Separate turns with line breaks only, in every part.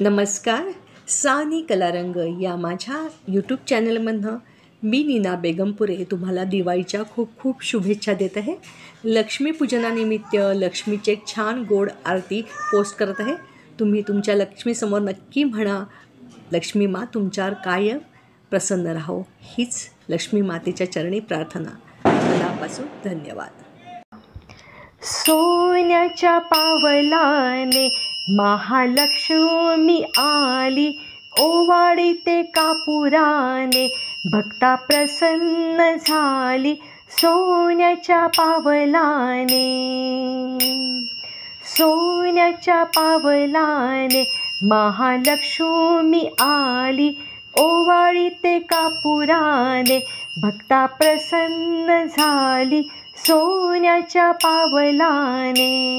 नमस्कार. सानी कलारंग या माझ्या यूट्यूब चॅनलमधनं मी नीना बेगमपुरे तुम्हाला दिवाळीच्या खूप खूप शुभेच्छा देत आहे. लक्ष्मीपूजनानिमित्त लक्ष्मीचे एक छान गोड आरती पोस्ट करत आहे. तुम्ही तुमच्या लक्ष्मीसमोर नक्की म्हणा, लक्ष्मी मा तुमच्यावर कायम प्रसन्न राहो. हीच लक्ष्मी मातेच्या चरणी प्रार्थना. मनापासून धन्यवाद.
सोन्याच्या पावलाने महालक्ष्मी आली, ओवाळीते कापुराने भक्ता प्रसन्न झाली. सोन्याच्या पावलाने, सोन्याच्या पावलाने महालक्ष्मी आली, ओवाळीते कापुराने भक्ता प्रसन्न झाली. सोन्याच्या पावलाने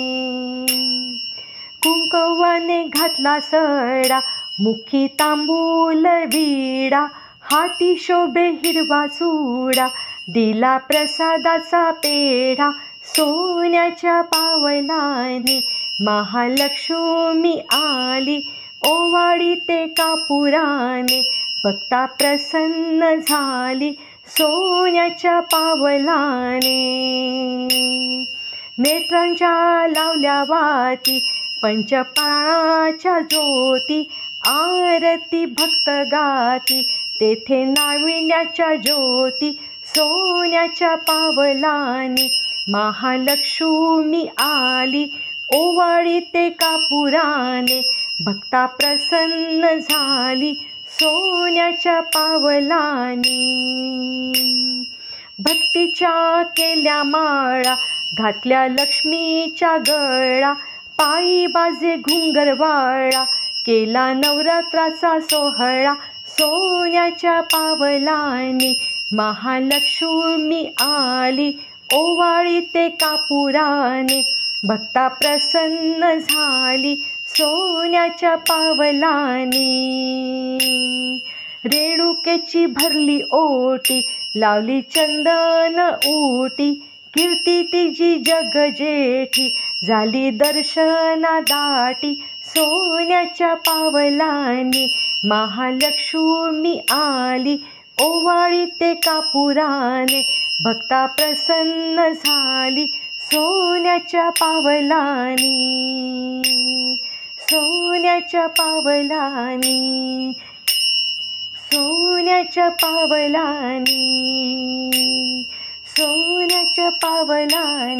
कुंकवाने घातला सडा, मुखी तांबूल विडा, हाती शोभे हिरवा चुडा, दिला प्रसादाचा पेढा. सोन्याच्या पावलाने महालक्ष्मी आली, ओवाळीते कापुराने भक्ता प्रसन्न झाली. सोन्याच्या पावलाने नेत्रांच्या लावल्या वाती, पंचप्राणाच्या ज्योती, आरती भक्त गाती, तेथे नाविन्याच्या ज्योती. सोन्याच्या पावलाने महालक्ष्मी आली, ओवाळीते कापुराने भक्ता प्रसन्न झाली. सोन्याच्या पावलाने भक्तीच्या केल्या माळा, घातल्या लक्ष्मीच्या गळा, पायी बाजे घुंगरवाळा, केला नवरात्राचा सोहळा. सोन्याच्या पावलाने महालक्ष्मी आली, ओवाळीते कापुराने भक्ता प्रसन्न झाली. सोन्याच्या पावलाने रेणुकेची भरली ओटी, लावली चंदन उटी, कीर्ती तिची जग जेठी, झाली दर्शना दाटी. सोन्याच्या पावलाने महालक्ष्मी आली, ओवाळीते कापुराने भक्ता प्रसन्न झाली. सोन्याच्या पावलाने, सोन्याच्या पावलाने, सोन्याच्या पावलाने, सोन्याच्या पावलाने.